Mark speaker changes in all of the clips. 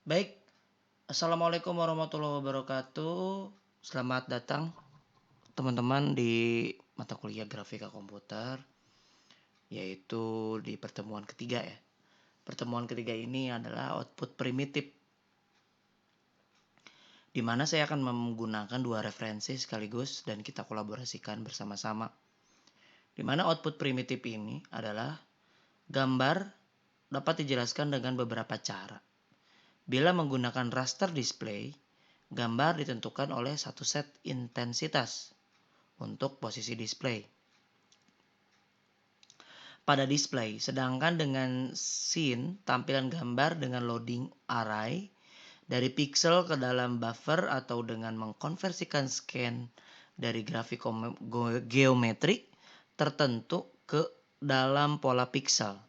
Speaker 1: Baik, Assalamualaikum warahmatullahi wabarakatuh. Selamat datang teman-teman di mata kuliah grafika komputer, yaitu di pertemuan ketiga ya. Pertemuan ketiga ini adalah output primitif, di mana saya akan menggunakan dua referensi sekaligus dan kita kolaborasikan bersama-sama. Di mana output primitif ini adalah gambar dapat dijelaskan dengan beberapa cara. Bila menggunakan raster display, gambar ditentukan oleh satu set intensitas untuk posisi display pada display. Sedangkan dengan scene, tampilan gambar dengan loading array dari pixel ke dalam buffer atau dengan mengkonversikan scan dari grafik geometrik tertentu ke dalam pola pixel.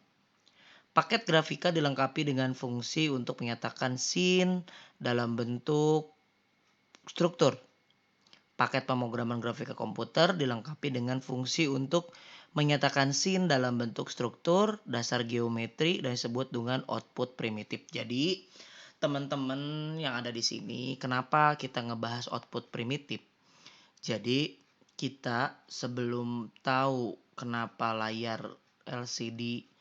Speaker 1: Paket grafika dilengkapi dengan fungsi untuk menyatakan scene dalam bentuk struktur. Paket pemrograman grafika komputer dilengkapi dengan fungsi untuk menyatakan scene dalam bentuk struktur dasar geometri dan disebut dengan output primitif. Jadi, teman-teman yang ada di sini, kenapa kita ngebahas output primitif? Jadi, kita sebelum tahu kenapa layar LCD,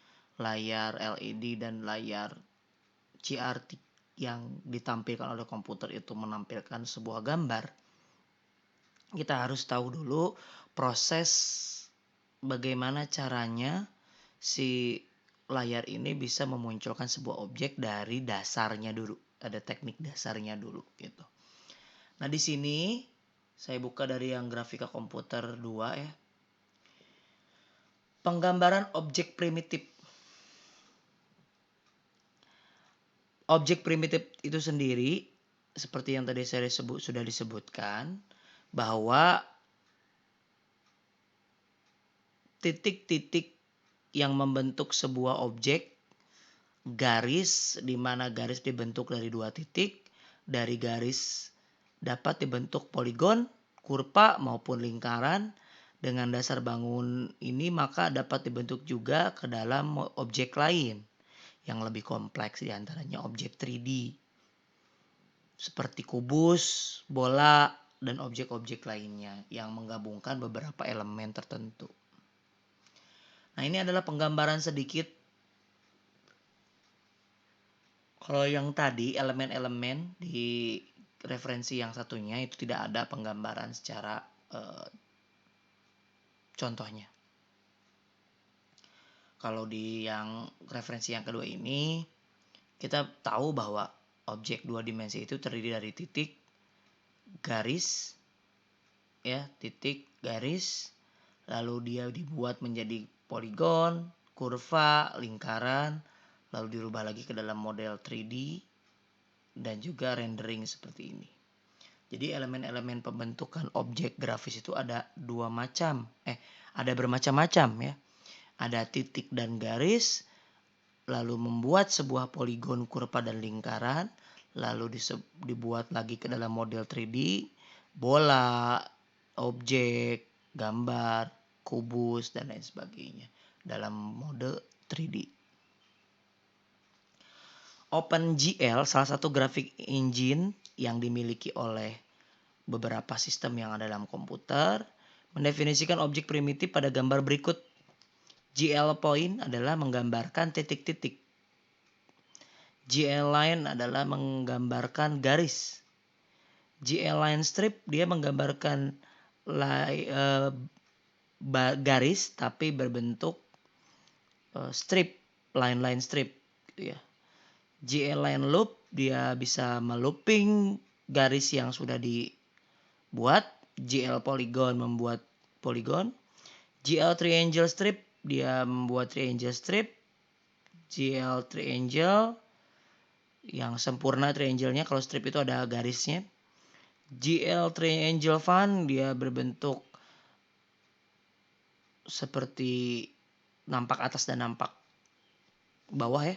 Speaker 1: layar LED dan layar CRT yang ditampilkan oleh komputer itu menampilkan sebuah gambar, kita harus tahu dulu proses bagaimana caranya si layar ini bisa memunculkan sebuah objek dari dasarnya dulu. Ada teknik dasarnya dulu gitu. Nah, di sini saya buka dari yang grafika komputer 2 ya. Penggambaran objek primitif. Objek primitif itu sendiri seperti yang tadi saya sudah disebutkan bahwa titik-titik yang membentuk sebuah objek, garis di mana garis dibentuk dari dua titik, dari garis dapat dibentuk poligon, kurva maupun lingkaran. Dengan dasar bangun ini maka dapat dibentuk juga ke dalam objek lain yang lebih kompleks, diantaranya objek 3D seperti kubus, bola, dan objek-objek lainnya yang menggabungkan beberapa elemen tertentu. Nah, ini adalah penggambaran sedikit. Kalau yang tadi elemen-elemen di referensi yang satunya itu tidak ada penggambaran secara contohnya. Kalau di yang referensi yang kedua ini, kita tahu bahwa objek dua dimensi itu terdiri dari titik, garis, ya, titik, garis, lalu dia dibuat menjadi poligon, kurva, lingkaran, lalu dirubah lagi ke dalam model 3D dan juga rendering seperti ini. Jadi elemen-elemen pembentukan objek grafis itu ada ada bermacam-macam ya. Ada titik dan garis, lalu membuat sebuah poligon, kurva dan lingkaran, lalu dibuat lagi ke dalam model 3D, bola, objek, gambar, kubus dan lain sebagainya dalam mode 3D. OpenGL salah satu graphic engine yang dimiliki oleh beberapa sistem yang ada dalam komputer mendefinisikan objek primitif pada gambar berikut. GL point adalah menggambarkan titik-titik. GL line adalah menggambarkan garis. GL line strip dia menggambarkan garis tapi berbentuk strip, line strip gitu ya. GL line loop dia bisa melooping garis yang sudah dibuat. GL polygon membuat poligon. GL triangle strip dia membuat triangle strip. GL triangle yang sempurna triangle-nya, kalau strip itu ada garisnya. GL triangle fan dia berbentuk seperti nampak atas dan nampak bawah ya.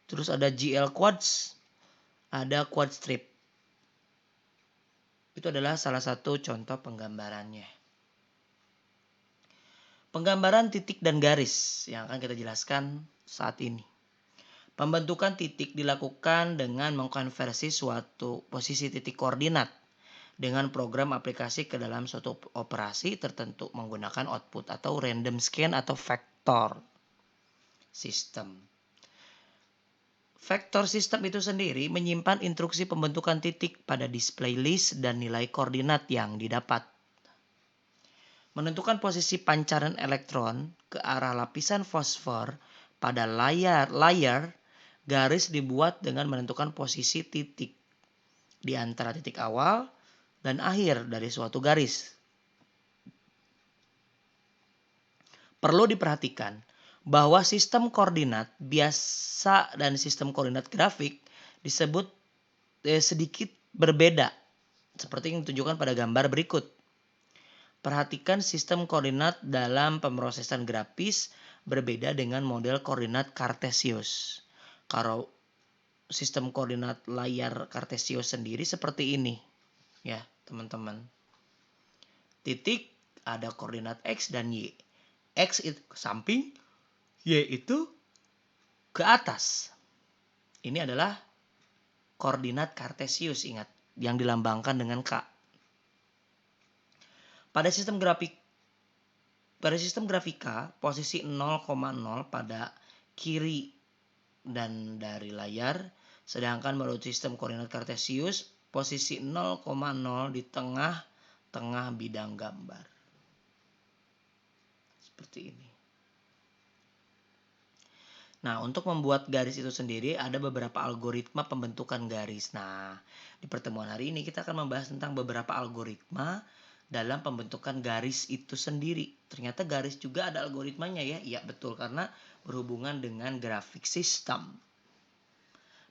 Speaker 1: Terus ada GL quads, ada quad strip. Itu adalah salah satu contoh penggambarannya. Penggambaran titik dan garis yang akan kita jelaskan saat ini. Pembentukan titik dilakukan dengan mengkonversi suatu posisi titik koordinat dengan program aplikasi ke dalam suatu operasi tertentu menggunakan output atau random scan atau vector system. Vektor sistem itu sendiri menyimpan instruksi pembentukan titik pada display list dan nilai koordinat yang didapat. Menentukan posisi pancaran elektron ke arah lapisan fosfor pada layar garis dibuat dengan menentukan posisi titik di antara titik awal dan akhir dari suatu garis. Perlu diperhatikan bahwa sistem koordinat biasa dan sistem koordinat grafik disebut sedikit berbeda seperti yang ditunjukkan pada gambar berikut. Perhatikan sistem koordinat dalam pemrosesan grafis berbeda dengan model koordinat Cartesius. Kalau sistem koordinat layar Cartesius sendiri seperti ini, ya teman-teman. Titik ada koordinat X dan Y. X itu ke samping, Y itu ke atas. Ini adalah koordinat Cartesius, ingat, yang dilambangkan dengan K. Pada sistem grafika, posisi 0,0 pada kiri dan dari layar, sedangkan menurut sistem koordinat Cartesius, posisi 0,0 di tengah-tengah bidang gambar. Seperti ini. Nah, untuk membuat garis itu sendiri ada beberapa algoritma pembentukan garis. Nah, di pertemuan hari ini kita akan membahas tentang beberapa algoritma dalam pembentukan garis itu sendiri. Ternyata garis juga ada algoritmanya ya. Iya betul, karena berhubungan dengan grafik sistem.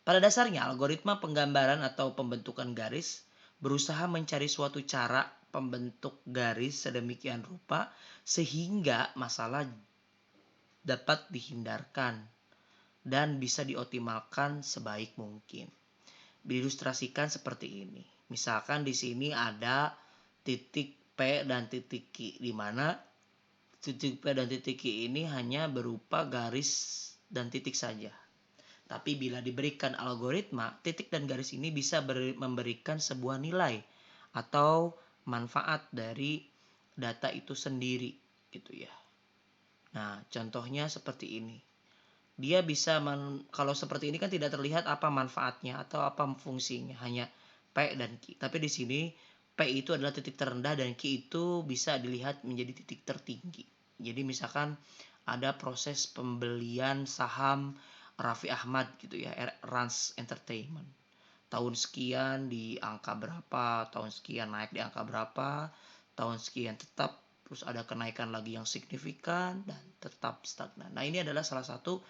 Speaker 1: Pada dasarnya algoritma penggambaran atau pembentukan garis berusaha mencari suatu cara pembentuk garis sedemikian rupa sehingga masalah dapat dihindarkan dan bisa dioptimalkan sebaik mungkin. Diilustrasikan seperti ini. Misalkan di sini ada titik P dan titik Q, di mana titik P dan titik Q ini hanya berupa garis dan titik saja. Tapi bila diberikan algoritma, titik dan garis ini bisa memberikan sebuah nilai atau manfaat dari data itu sendiri, gitu ya. Nah, contohnya seperti ini. Dia bisa kalau seperti ini kan tidak terlihat apa manfaatnya atau apa fungsinya, hanya P dan Q. Tapi di sini P itu adalah titik terendah dan Q itu bisa dilihat menjadi titik tertinggi. Jadi misalkan ada proses pembelian saham Raffi Ahmad gitu ya, Rans Entertainment. Tahun sekian di angka berapa, tahun sekian naik di angka berapa, tahun sekian tetap, terus ada kenaikan lagi yang signifikan dan tetap stagnan. Nah, ini adalah salah satu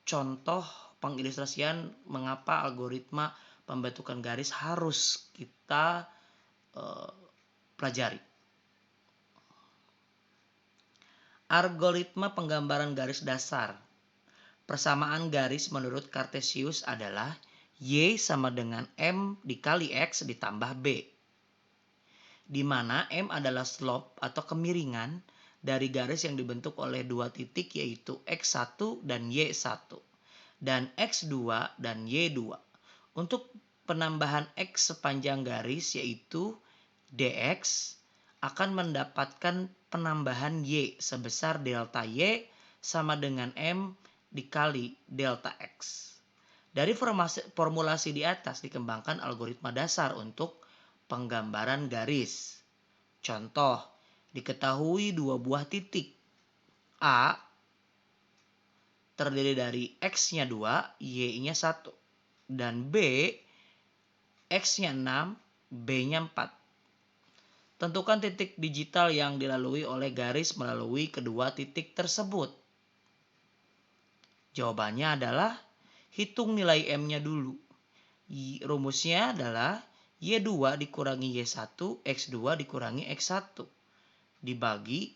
Speaker 1: contoh pengilustrasian mengapa algoritma pembentukan garis harus kita pelajari. Algoritma penggambaran garis dasar. Persamaan garis menurut Cartesius adalah Y sama dengan M dikali X ditambah B. Di mana M adalah slope atau kemiringan dari garis yang dibentuk oleh dua titik yaitu X1 dan Y1. Dan X2 dan Y2. Untuk penambahan X sepanjang garis yaitu DX akan mendapatkan penambahan Y sebesar delta Y sama dengan M dikali delta X. Dari formulasi di atas dikembangkan algoritma dasar untuk penggambaran garis. Contoh, diketahui dua buah titik A terdiri dari X-nya 2, Y-nya 1. Dan B, X-nya 6, B-nya 4. Tentukan titik digital yang dilalui oleh garis melalui kedua titik tersebut. Jawabannya adalah hitung nilai M-nya dulu. Rumusnya adalah Y2 dikurangi Y1, X2 dikurangi X1. Dibagi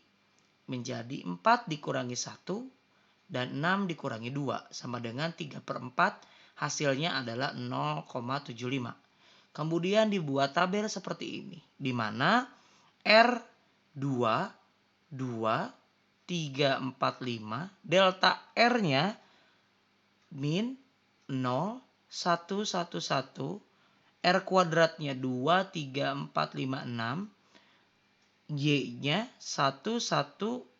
Speaker 1: menjadi 4 dikurangi 1 dan 6 dikurangi 2 sama dengan 3/4. Hasilnya adalah 0,75. Kemudian dibuat tabel seperti ini, di mana R2, 2, 3, 4, 5, delta R-nya min 0, 1, 1, 1, R kuadratnya 2, 3, 4, 5, 6, Y-nya 1, 1,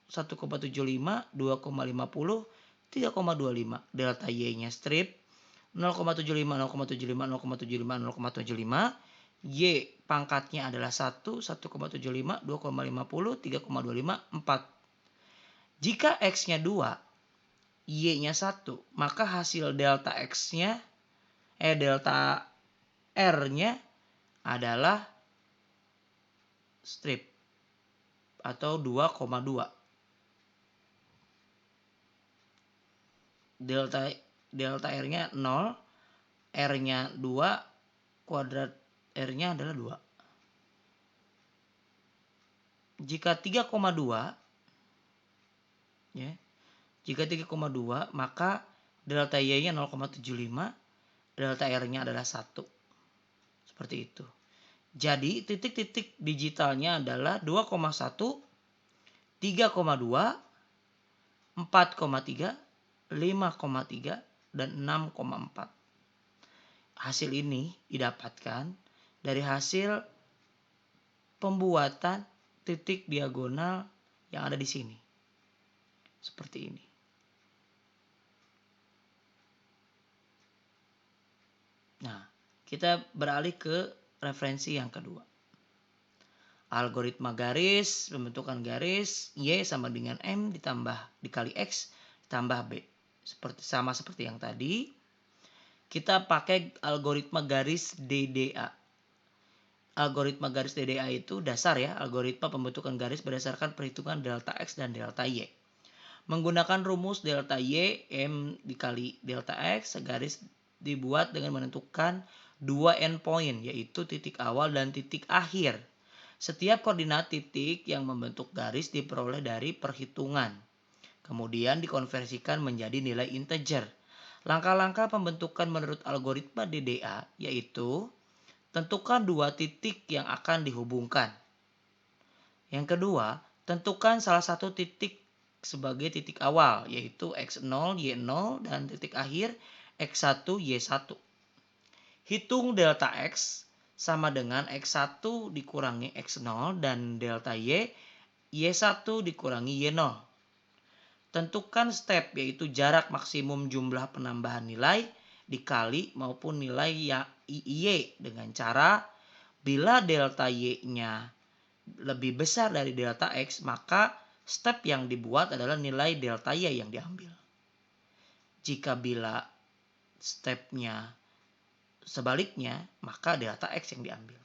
Speaker 1: 1,75, 2,50, 3,25. Delta Y-nya strip 0,75, 0,75, 0,75, 0,75. Y pangkatnya adalah 1, 1,75, 2,50, 3,25, 4. Jika X-nya 2, Y-nya 1, maka hasil delta X-nya, delta R-nya adalah strip atau 2,2. Delta R-nya 0, R-nya 2, kuadrat R-nya adalah 2. Jika 3,2, ya. Jika 3,2, maka delta Y-nya 0,75, delta R-nya adalah 1. Seperti itu. Jadi titik-titik digitalnya adalah 2,1, 3,2, 4,3, 5,3, dan 6,4. Hasil ini didapatkan dari hasil pembuatan titik diagonal yang ada di sini. Seperti ini. Nah, kita beralih ke referensi yang kedua. Algoritma garis, pembentukan garis, Y sama dengan M ditambah dikali X ditambah B. Sama seperti yang tadi. Kita pakai algoritma garis DDA. Algoritma garis DDA itu dasar ya, algoritma pembentukan garis berdasarkan perhitungan delta X dan delta Y. Menggunakan rumus delta Y, M dikali delta X, garis dibuat dengan menentukan 2 endpoint, yaitu titik awal dan titik akhir. Setiap koordinat titik yang membentuk garis diperoleh dari perhitungan. Kemudian dikonversikan menjadi nilai integer. Langkah-langkah pembentukan menurut algoritma DDA yaitu tentukan 2 titik yang akan dihubungkan. Yang kedua, tentukan salah satu titik sebagai titik awal yaitu X0, Y0 dan titik akhir X1, Y1. Hitung delta X sama dengan X1 dikurangi X0 dan delta Y1 dikurangi Y0. Tentukan step yaitu jarak maksimum jumlah penambahan nilai dikali maupun nilai Y dengan cara bila delta Y-nya lebih besar dari delta X maka step yang dibuat adalah nilai delta Y yang diambil. Jika bila stepnya sebaliknya maka delta X yang diambil.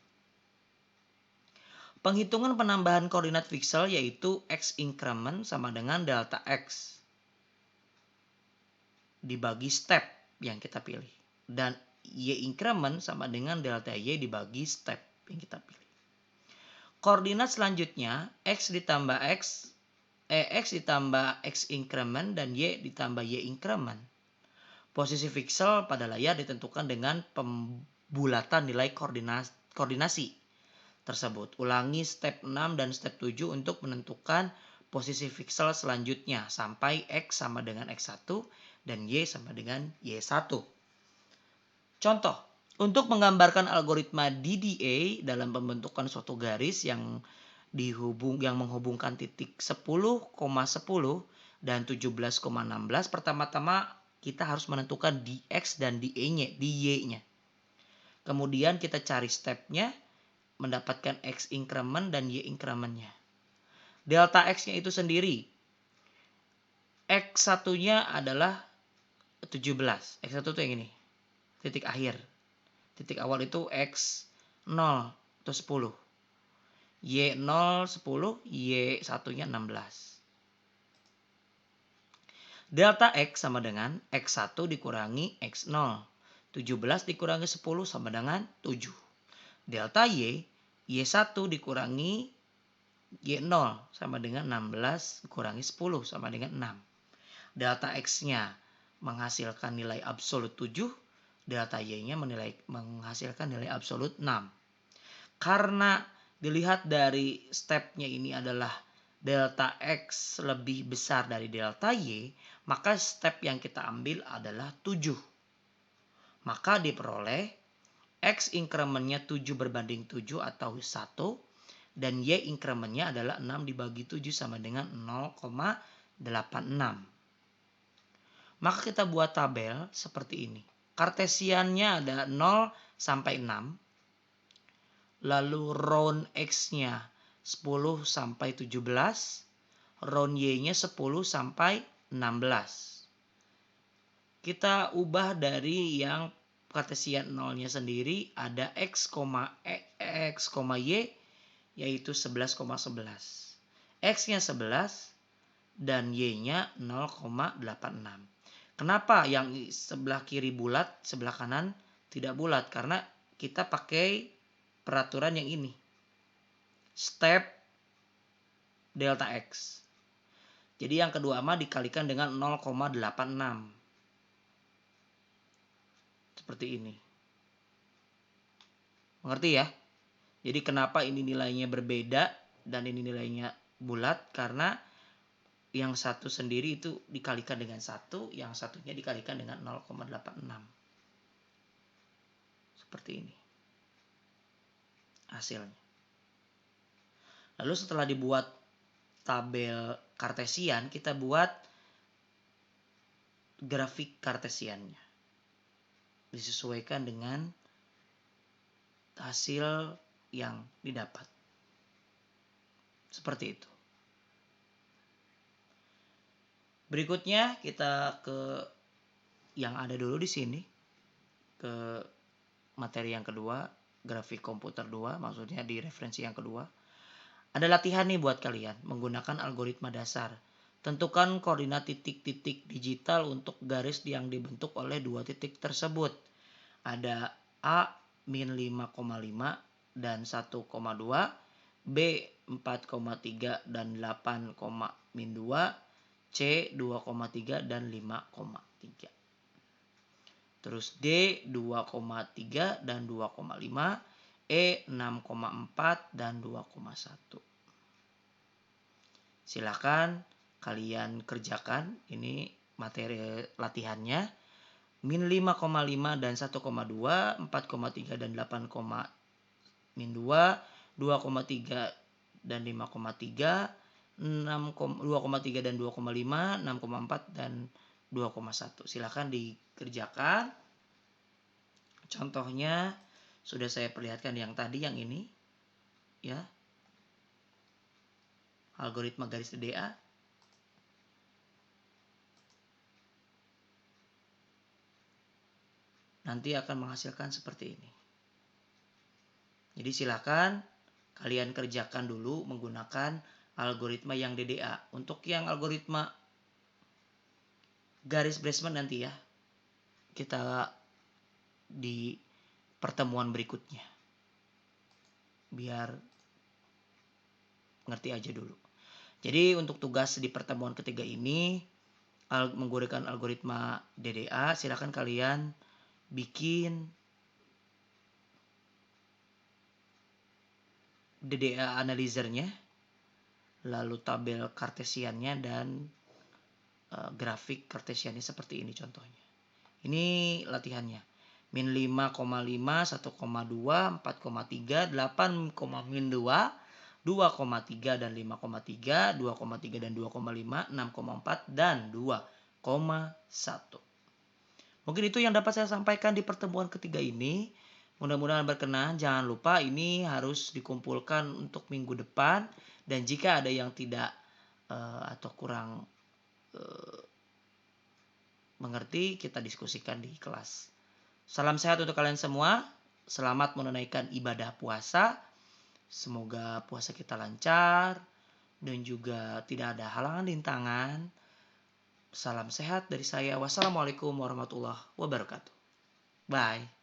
Speaker 1: Penghitungan penambahan koordinat piksel yaitu X increment sama dengan delta X dibagi step yang kita pilih. Dan Y increment sama dengan delta Y dibagi step yang kita pilih. Koordinat selanjutnya X ditambah X ditambah X increment dan Y ditambah Y increment. Posisi piksel pada layar ditentukan dengan pembulatan nilai koordinasi tersebut. Ulangi step 6 dan step 7 untuk menentukan posisi piksel selanjutnya sampai X sama dengan X1 dan Y sama dengan Y1. Contoh, untuk menggambarkan algoritma DDA dalam pembentukan suatu garis yang menghubungkan titik 10,10 dan 17,16, pertama-tama kita harus menentukan DX dan DY-nya. Kemudian kita cari stepnya, mendapatkan X increment dan Y incrementnya. Delta X-nya itu sendiri. X1-nya adalah 17. X1 itu yang ini. Titik akhir. Titik awal itu X0 atau 10. Y0 10, Y1-nya 16. Delta X sama dengan X1 dikurangi X0. 17 dikurangi 10 sama dengan 7. Delta Y1 dikurangi Y0 sama dengan 16 dikurangi 10 sama dengan 6. Delta X-nya menghasilkan nilai absolut 7. Delta Y-nya menghasilkan nilai absolut 6. Karena dilihat dari stepnya ini adalah delta X lebih besar dari delta Y, Maka step yang kita ambil adalah 7. Maka diperoleh X incrementnya 7 berbanding 7 atau 1. Dan Y incrementnya adalah 6 dibagi 7 sama dengan 0,86. Maka kita buat tabel seperti ini. Kartesiannya ada 0 sampai 6. Lalu round X-nya 10 sampai 17. Round Y-nya 10 sampai 16. Kita ubah dari yang kartesian nolnya sendiri ada X, Y yaitu 11,11. X-nya 11 dan Y-nya 0,86. Kenapa yang sebelah kiri bulat, sebelah kanan tidak bulat? Karena kita pakai peraturan yang ini. Step delta X. Jadi yang kedua mah dikalikan dengan 0,86. Seperti ini. Mengerti ya? Jadi kenapa ini nilainya berbeda dan ini nilainya bulat? Karena yang satu sendiri itu dikalikan dengan 1, yang satunya dikalikan dengan 0,86. Seperti ini hasilnya. Lalu setelah dibuat tabel kartesian, kita buat grafik kartesiannya. Disesuaikan dengan hasil yang didapat. Seperti itu. Berikutnya kita ke yang ada dulu di sini. Ke materi yang kedua, grafik komputer 2, maksudnya di referensi yang kedua. Ada latihan nih buat kalian menggunakan algoritma dasar. Tentukan koordinat titik-titik digital untuk garis yang dibentuk oleh dua titik tersebut. Ada A min 5,5 dan 1,2, B 4,3 dan 8, min 2, C 2,3 dan 5,3. Terus D 2,3 dan 2,5, E 6,4 dan 2,1. Silakan kalian kerjakan, ini materi latihannya. Min 5,5 dan 1,2, 4,3 dan 8, min 2, 2,3 dan 5,3, 2,3 dan 2,5, 6,4 dan 2,1. Silakan dikerjakan. Contohnya sudah saya perlihatkan yang tadi, yang ini ya. Algoritma garis DDA. Nanti akan menghasilkan seperti ini. Jadi silakan kalian kerjakan dulu menggunakan algoritma yang DDA. Untuk yang algoritma garis Bresman nanti ya, kita di pertemuan berikutnya. Biar ngerti aja dulu. Jadi untuk tugas di pertemuan ketiga ini menggunakan algoritma DDA, silakan kalian bikin DDA analyzernya, lalu tabel kartesiannya dan grafik kartesiannya seperti ini contohnya. Ini latihannya. Min 5,5, 1,2, 4,3, 8, min 2, 2,3 dan 5,3, 2,3 dan 2,5, 6,4 dan 2,1. Mungkin itu yang dapat saya sampaikan di pertemuan ketiga ini. Mudah-mudahan berkenan. Jangan lupa ini harus dikumpulkan untuk minggu depan. Dan jika ada yang tidak atau kurang mengerti, kita diskusikan di kelas. Salam sehat untuk kalian semua. Selamat menunaikan ibadah puasa. Semoga puasa kita lancar dan juga tidak ada halangan rintangan. Salam sehat dari saya. Wassalamualaikum warahmatullahi wabarakatuh. Bye.